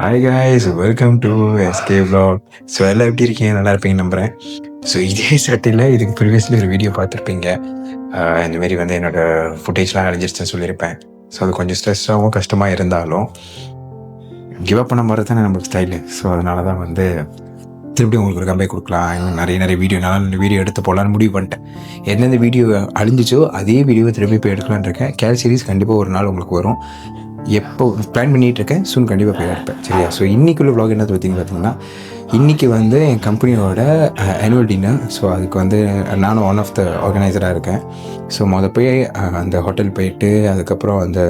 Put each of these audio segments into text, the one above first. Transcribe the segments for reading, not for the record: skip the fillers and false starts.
Hi guys, welcome to SK vlog. So எல்லாம் எப்படி இருக்கீங்க? நல்லா இருப்பீங்க நம்புகிறேன். ஸோ இதே சட்டியில் இதுக்கு ப்ரீவியஸ்லி ஒரு வீடியோ பார்த்துருப்பீங்க. இந்தமாரி வந்து என்னோடய ஃபுட்டேஜ்லாம் அழிஞ்சிருச்சுன்னு சொல்லியிருப்பேன். ஸோ அது கொஞ்சம் ஸ்ட்ரெஸ்ஸாகவும் கஷ்டமாக இருந்தாலும் கிவ் அப் பண்ண மாதிரி தானே நம்மளுக்கு ஸ்டைலு. ஸோ அதனால தான் வந்து திருப்பி உங்களுக்கு ஒரு கம்பேக் கொடுக்கலாம். இன்னும் நிறைய வீடியோ எடுத்து போகலான்னு முடிவு பண்ணிட்டேன். எந்தெந்த வீடியோ அழிஞ்சிச்சோ அதே வீடியோவை திருப்பி போய் எடுக்கலான்னு இருக்கேன். கேல் சீரிஸ் கண்டிப்பாக ஒரு நாள் உங்களுக்கு வரும். எப்போ பிளான் பண்ணிகிட்டு இருக்கேன், சூன் கண்டிப்பாக போய் எடுப்பேன். சரியா? ஸோ இன்றைக்குள்ள vlog என்ன பார்த்தீங்கன்னா, இன்றைக்கி வந்து என் கம்பெனியோட ஆனுவல் டின்னர். ஸோ அதுக்கு வந்து நானும் ஒன் ஆஃப் த ஆர்கனைசராக இருக்கேன். ஸோ போய் அந்த ஹோட்டல் போயிட்டு அதுக்கப்புறம் அந்த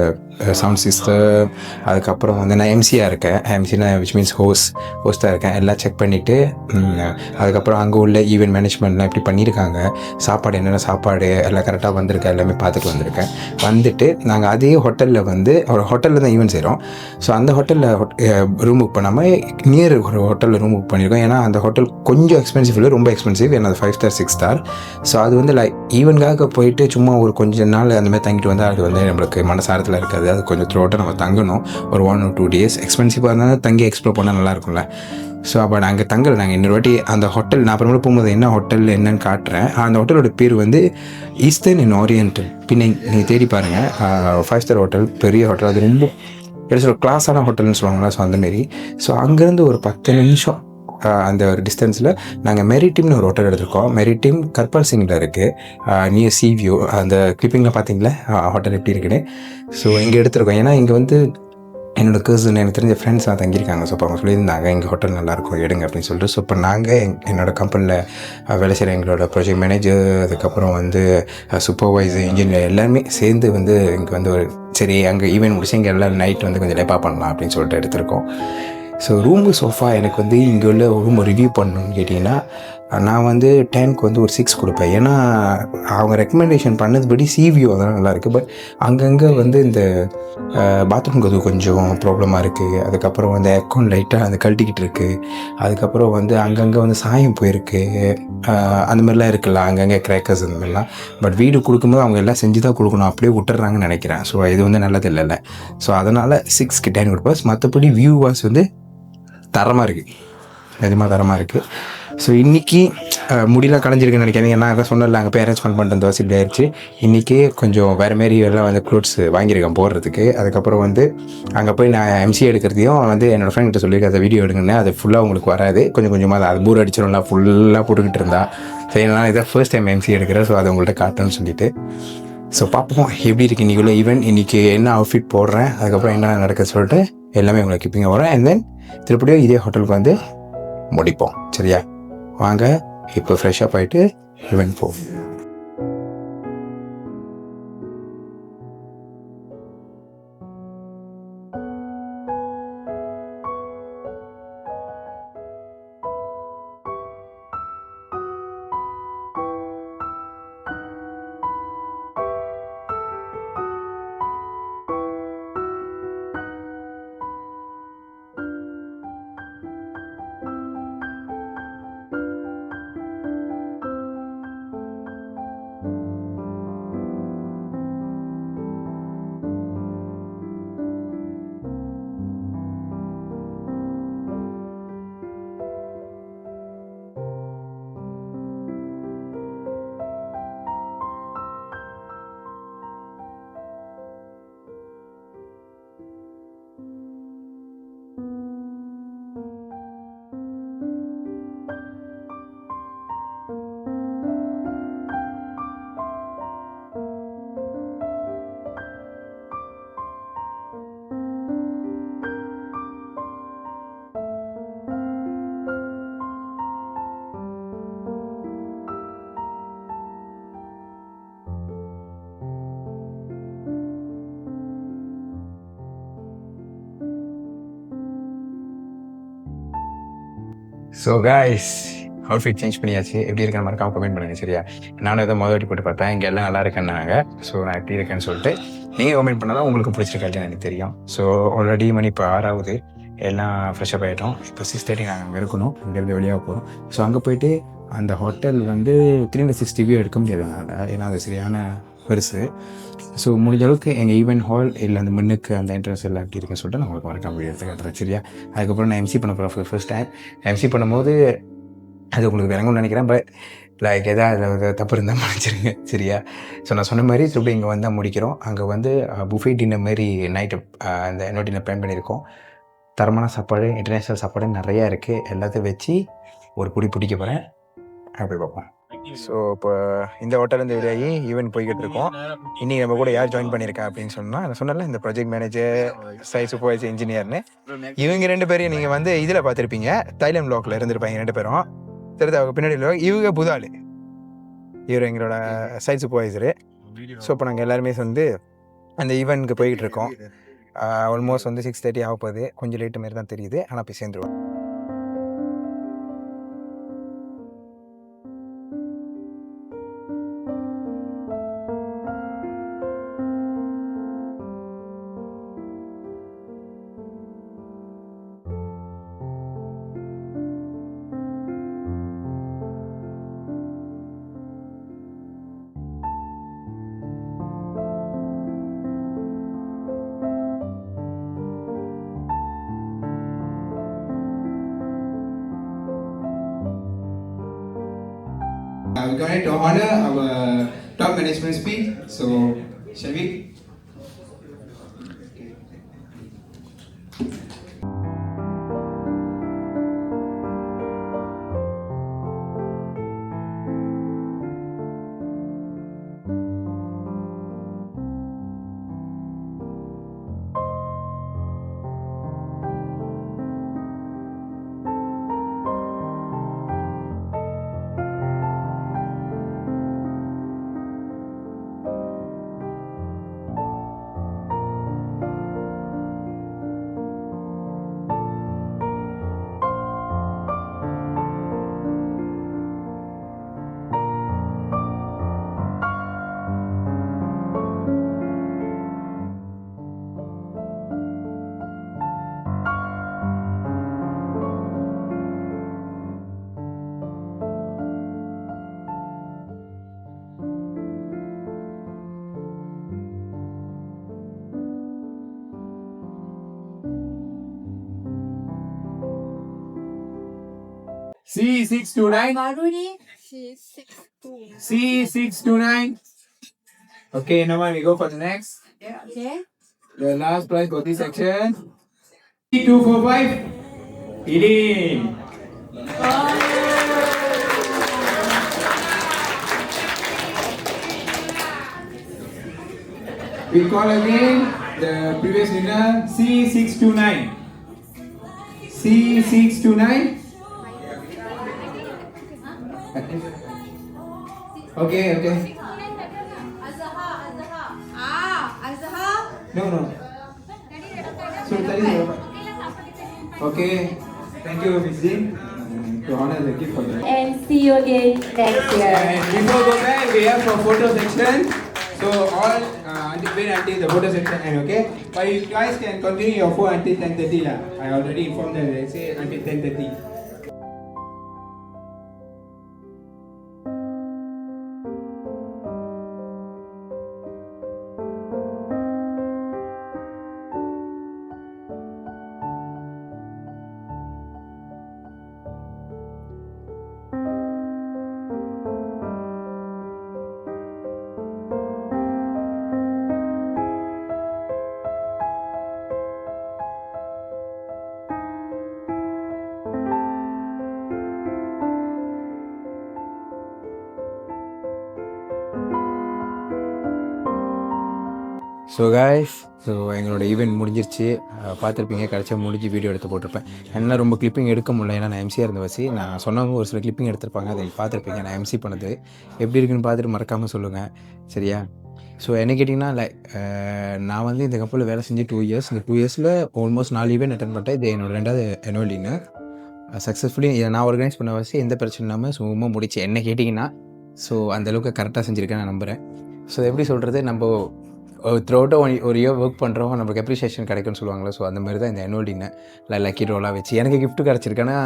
சவுண்ட் சிஸ்டம், அதுக்கப்புறம் வந்து நான் எம்சியாக இருக்கேன். எம்சினா விச் மீன்ஸ் ஹோஸ்ட்டாக இருக்கேன். எல்லாம் செக் பண்ணிவிட்டு அதுக்கப்புறம் அங்கே உள்ள ஈவெண்ட் மேனேஜ்மெண்ட்லாம் எப்படி பண்ணியிருக்காங்க, சாப்பாடு என்னென்ன சாப்பாடு எல்லாம் கரெக்டாக வந்திருக்கேன், எல்லாமே பார்த்துட்டு வந்திருக்கேன். வந்துட்டு நாங்கள் அதே ஹோட்டலில் வந்து ஒரு ஹோட்டலில் தான் ஈவெண்ட் செய்கிறோம். ஸோ அந்த ஹோட்டலில் ரூம் புக் பண்ணாமல் நியர் ஒரு ஹோட்டலில் ரூம் புக் பண்ணியிருக்கோம். ஏன்னா அந்த ஹோட்டல் கொஞ்சம் எக்ஸ்பென்சிவ் இல்லை, ரொம்ப எக்ஸ்பென்சிவ். ஏன்னா அது 5 ஸ்டார் 6 ஸ்டார். ஸோ அது வந்து ஈவெண்ட்காக போயிட்டு சும்மா ஒரு கொஞ்சம் நாள் அந்த மாதிரி தங்கிட்டு வந்தால் அது வந்து நம்மளுக்கு மனசாரத்தில் இருக்காது. அது கொஞ்சம் த்ரோட்டாக நம்ம தங்கணும். ஒரு 1 or 2 days எக்ஸ்பென்சிவாக இருந்தாலும் தங்கி எக்ஸ்ப்ளோர் பண்ணால் நல்லாயிருக்கும்ல. ஸோ அப்போ நாங்கள் தங்கலை. நாங்கள் இன்னொரு வாட்டி அந்த ஹோட்டல் நான் அப்புறமேல போகும்போது என்ன ஹோட்டல் என்னன்னு காட்டுறேன். அந்த ஹோட்டலோட பேர் வந்து ஈஸ்டர்ன் அண்ட் ஓரியன்டல். பின்ன நீங்கள் தேடி பாருங்கள். 5 ஸ்டார் ஹோட்டல், பெரிய ஹோட்டல். அது ரொம்ப ஒரு கிளாஸான ஹோட்டல்னு சொல்லுவாங்களா. ஸோ அந்தமாரி. ஸோ அங்கேருந்து ஒரு 10 நிமிஷம் அந்த ஒரு டிஸ்டன்ஸில் நாங்கள் மெரிட்டிம்னு ஒரு ஹோட்டல் எடுத்திருக்கோம். மெரிட்டிம் கர்பால் சிங்கில் இருக்குது, நியர் சி வியூ. அந்த கிளிப்பிங்கில் பார்த்தீங்களா ஹோட்டல் எப்படி இருக்குன்னு. ஸோ இங்கே எடுத்திருக்கோம். ஏன்னா இங்கே வந்து என்னோடய கர்சன், எனக்கு தெரிஞ்ச ஃப்ரெண்ட்ஸ்லாம் தங்கியிருக்காங்க. ஸோ அப்போ அவங்க சொல்லியிருந்தாங்க எங்கள் ஹோட்டல் நல்லாயிருக்கும் எடுங்க அப்படின்னு சொல்லிட்டு. ஸோ இப்போ நாங்கள் என்னோடய கம்பெனியில் வேலை செய்கிற எங்களோட ப்ராஜெக்ட் மேனேஜர், அதுக்கப்புறம் வந்து சூப்பர்வைசர், இன்ஜினியர் எல்லாருமே சேர்ந்து வந்து இங்கே வந்து ஒரு சரி அங்கே ஈவெண்ட் முடிச்சு இங்கே எல்லாம் நைட் வந்து கொஞ்சம் லேப்பாக பண்ணலாம் அப்படின்னு சொல்லிட்டு எடுத்திருக்கோம். ஸோ ரூமு சோஃபா எனக்கு வந்து இங்கே உள்ள ரூம் ரிவ்யூ பண்ணணும்னு கேட்டிங்கன்னா, நான் வந்து 10க்கு வந்து ஒரு 6 கொடுப்பேன். ஏன்னா அவங்க ரெக்கமெண்டேஷன் பண்ணதுபடி சிவியூ அதெல்லாம் நல்லாயிருக்கு. பட் அங்கங்கே வந்து இந்த பாத்ரூம்க்கு அது கொஞ்சம் ப்ராப்ளமாக இருக்குது. அதுக்கப்புறம் வந்து அக்கௌண்ட் லைட்டாக அந்த கழட்டிக்கிட்டு இருக்குது. அதுக்கப்புறம் வந்து அங்கங்கே வந்து சாயம் போயிருக்கு. அந்த மாதிரிலாம் இருக்குல்ல, அங்கங்கே கிராக்கர்ஸ் அந்த மாதிரிலாம். பட் வீடு கொடுக்கும்போது அவங்க எல்லாம் செஞ்சு தான் கொடுக்கணும், அப்படியே விட்டுறாங்கன்னு நினைக்கிறேன். ஸோ இது வந்து நல்லது இல்லைல்ல. ஸோ அதனால் 6க்கு 10 கொடுப்பேன். மற்றபடி வியூவாஸ் வந்து தரமாக இருக்குது, நிஜமாக தரமாக இருக்குது. ஸோ இன்றைக்கி முடியலாம் கலைஞ்சிருக்குன்னு நினைக்கிறேன். ஏன்னா அதான் சொன்னல அங்கே போய் அரேஞ்ச்மெண்ட் பண்ணுறது வசதி ஆயிடுச்சு. இன்றைக்கி கொஞ்சம் வேறு மாரி எல்லாம் வந்து க்ளோத்ஸ் வாங்கியிருக்கேன் போடுறதுக்கு. அதுக்கப்புறம் வந்து அங்கே போய் நான் எம்சி எடுக்கிறதையும் வந்து என்னோடய ஃப்ரெண்ட்கிட்ட சொல்லியிருக்கேன், அதை வீடியோ எடுங்கன்னு. அது ஃபுல்லாக உங்களுக்கு வராது, கொஞ்சம் கொஞ்சமாக அது பூர் அடிச்சிடும்ல, ஃபுல்லாக போட்டுக்கிட்டு இருந்தா. சரி, நான் இதான் ஃபர்ஸ்ட் டைம் எம்சி எடுக்கிறேன். ஸோ அதை உங்கள்கிட்ட காட்டணும்னு சொல்லிட்டு. ஸோ பார்ப்போம் எப்படி இருக்குது இன்றைக்குள்ள ஈவெண்ட், இன்றைக்கி என்ன அவுட்ஃபிட் போடுறேன், அதுக்கப்புறம் என்ன நடக்குது சொல்லிட்டு எல்லாமே உங்களுக்கு கீப்பிங்க வரேன். அண்ட் தென் திருப்படியும் இதே ஹோட்டலுக்கு வந்து முடிப்போம். சரியா? வாங்க இப்போ ஃப்ரெஷ்ஷப் ஆகிட்டு ஈவெண்ட் போவோம். ஸோ காய்ஸ், அவுட்ஃபிட் சேஞ்ச் பண்ணியாச்சு. எப்படி இருக்குன்னு மறக்காம கமெண்ட் பண்ணுங்கள். சரியா? நானும் எதாவது வாட்டி போட்டு பார்த்தேன், இங்கே எல்லாம் நல்லா இருக்குன்னாங்க. ஸோ நான் எப்படி இருக்கேன்னு சொல்லிட்டு நீங்கள் கமெண்ட் பண்ணால் தான் உங்களுக்கு பிடிச்சிருக்கா இல்லையா எனக்கு தெரியும். ஸோ ஆல்ரெடி மணி இப்போ 6 எல்லாம் ஃப்ரெஷ்ஷப் ஆகிட்டோம். இப்போ 6:30 நாங்கள் அங்கே இருக்கணும், இங்கேருந்து வெளியாக போகிறோம். ஸோ அங்கே போயிட்டு அந்த ஹோட்டல் வந்து 360 வியூ எடுக்க முடியாது, ஏன்னா அது சரியான பெருசு. ஸோ முடிஞ்ச அளவுக்கு எங்கள் ஈவெண்ட் ஹால் இல்லை அந்த முன்னுக்கு அந்த என்ட்ரன்ஸ் எல்லாம் எப்படி இருக்குன்னு சொல்லிட்டு நான் உங்களுக்கு மறக்காம வீடியோ எடுத்து காட்டுறேன். சரியா? அதுக்கப்புறம் நான் எம்சி பண்ண போகிறேன் ஃபர்ஸ்ட் டைம். எம்சி பண்ணும்போது அது உங்களுக்கு விளங்கும்னு நினைக்கிறேன். பட் லைக் எதாவது தப்பு இருந்தால் மன்னிச்சிருங்க. சரியா? ஸோ நான் சொன்ன மாதிரி திருப்பி இங்கே வந்தால் முடிக்கிறோம். அங்கே வந்து புஃபே டின்னர் மாரி நைட்டு அந்த என்னோட டின்னர் பிளான் பண்ணியிருக்கோம். தரமான சாப்பாடு, இன்டர்நேஷ்னல் சாப்பாடு நிறையா இருக்குது. எல்லாத்தையும் வச்சு ஒரு பிடிக்க போகிறேன். அப்படி பார்ப்போம். ஸோ இப்போ இந்த ஹோட்டலேருந்து வெளியாகி ஈவெண்ட் போய்கிட்டு இருக்கோம். இன்றைக்கி நம்ம கூட யார் ஜாயின் பண்ணியிருக்கேன் அப்படின்னு சொன்னால், நான் சொன்னல இந்த ப்ராஜெக்ட் மேனேஜர், சைட் சூப்பர்வைசர், இன்ஜினியர்னு. இவங்க 2 பேரையும் நீங்கள் வந்து இதில் பார்த்துருப்பீங்க. தைலம் ப்ளாக்ல இருந்திருப்பாங்க 2 பேரும். தெரியுது அவங்க பின்னாடி இவங்க புதாலு. இவர் எங்களோட சைட் சூப்பர்வைசரு. ஸோ இப்போ நாங்கள் எல்லாருமே வந்து அந்த ஈவெண்ட்டுக்கு போய்கிட்டு இருக்கோம். ஆல்மோஸ்ட் வந்து 6:30 ஆக போகுது. கொஞ்சம் லேட்டு மாரி தான் தெரியுது. ஆனால் போய் சேர்ந்துருவோம். We're going to honor our top management speak. So, shall we? C629. Maruri C629. C629. Okay, now we go for the next. Okay. The last prize for this section. C245. Eileen. We call again the previous winner C629. C629. Okay. Azhar. Azhar. No. So that is okay. Thank you, Miss Jin, to honor the gift for that. And see you again next year. And before go back, we have for photo section. So all wait until the photo section end, okay? But you guys can continue your phone until 10:30 lah. I already informed them. They say until 10:30. So guys, so எங்களோட event முடிஞ்சிருச்சு. பார்த்துருப்பீங்க, கடைசியாக முடிஞ்சு video எடுத்து போட்டிருப்பேன். என்ன ரொம்ப clipping எடுக்க முடியல, ஏன்னா நான் எம்சியாக இருந்த வச்சு. நான் சொன்னவங்க ஒரு சில கிளிப்பிங் எடுத்திருப்பாங்க, அதை பார்த்துருப்பீங்க. நான் எம்சி பண்ணது எப்படி இருக்குன்னு பார்த்துட்டு மறக்காமல் சொல்லுங்கள், சரியா? ஸோ என்ன கேட்டிங்கன்னா, நான் வந்து இந்த கப்பலில் வேலை செஞ்சு 2 இயர்ஸ். இந்த 2 இயர்ஸில் ஆல்மோஸ்ட் 4 ஈவெண்ட் அட்டன் பண்ணிட்டேன். இது என்னோட 2வது annual dinner. சக்ஸஸ்ஃபுல்லி இதை நான் ஆர்கனைஸ் பண்ண வச்சு எந்த பிரச்சனை இல்லாமல் சும்மா முடிச்சு. என்ன கேட்டிங்கன்னா, ஸோ அந்தளவுக்கு கரெக்டாக செஞ்சுருக்கேன் நான் நம்புகிறேன். ஸோ எப்படி சொல்கிறது, நம்ம த்ரூ அவுட் ஒரு இயர் ஒர்க் பண்ணுறோம், நம்மளுக்கு அப்ரிஷியேஷன் கிடைக்கும்னு சொல்லுவாங்களே. ஸோ அந்த மாதிரி தான் இந்த ஆனுவல் டின்னர் லக்கி ட்ராலாம் வச்சு எனக்கு கிஃப்ட் கிடச்சிருக்கேன்னா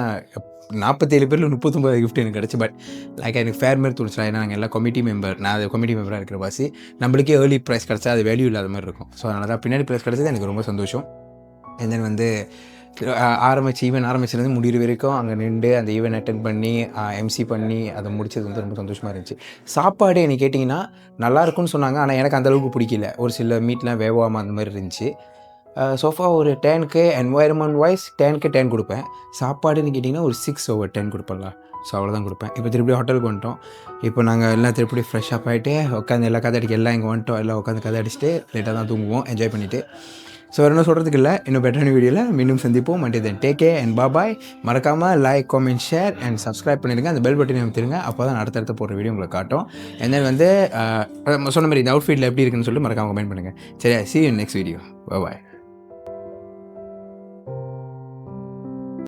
47 பேரில் 39 கிஃப்ட் எனக்கு கிடச்சி. பட் லைக் எனக்கு ஃபேர் மாதிரி தோணுச்சுலாம். ஏன்னா நாங்கள் எல்லாம் கமிட்டி மெம்பர், நான் அது கமிட்டி மெம்பராக இருக்கிற வாசி நம்மளுக்கே ஏர்லி ப்ரைஸ் கிடச்சா அது வேல்யூ இல்லாத மாதிரி இருக்கும். ஸோ அதனால தான் பின்னாடி ப்ரைஸ் கிடச்சது எனக்கு ரொம்ப சந்தோஷம். அண்ட் தென் வந்து ஈவெண்ட் ஆரம்பிச்சிருந்து முடிகிற வரைக்கும் அங்கே நின்று அந்த ஈவெண்ட் அட்டென்ட் பண்ணி எம்சி பண்ணி அதை முடிச்சது வந்து ரொம்ப சந்தோஷமாக இருந்துச்சு. சாப்பாடு என்ன கேட்டிங்கன்னா நல்லாயிருக்குன்னு சொன்னாங்க, ஆனால் எனக்கு அந்தளவுக்கு பிடிக்கல. ஒரு சில மீட்லாம் வேவாமல் அந்த மாதிரி இருந்துச்சு. சோஃபா ஒரு 10க்கு என்வாயர்மெண்ட் வைஸ் 10க்கு 10 கொடுப்பேன். சாப்பாடுன்னு கேட்டிங்கன்னா ஒரு 6/10 கொடுப்பேன்ல. ஸோ அவ்வளோதான் கொடுப்பேன். இப்போ திருப்பி ஹோட்டலுக்கு வந்துட்டோம். இப்போ நாங்கள் எல்லாம் திருப்பி ஃப்ரெஷ் அப் ஆகிட்டு உட்காந்து எல்லாம் கதை அடிக்க எல்லாம் இங்கே வந்துட்டோம். எல்லாம் உட்காந்து கதை அடிச்சுட்டு லேட்டாக தான் தூங்குவோம் என்ஜாய் பண்ணிவிட்டு. ஸோ என்ன சொல்கிறதுக்கு இல்லை, இன்னும் பெட்டரான வீடியோவில் மீண்டும் சந்திப்போம். And then take care and bye. மறக்காமல் like, comment, share and subscribe பண்ணிடுங்க. அந்த பெல் பட்டனை அமைத்திருங்க. அப்போ தான் அடுத்தடுத்து போடுற வீடியோ உங்களுக்கு காட்டும். அண்ட் தென் வந்து சொன்ன மாதிரி இந்த அவுட்ஃபிட்டில் எப்படி இருக்குன்னு சொல்லிட்டு மறக்காமல் கமெண்ட் பண்ணுங்கள். சரியா? see you in next video. Bye.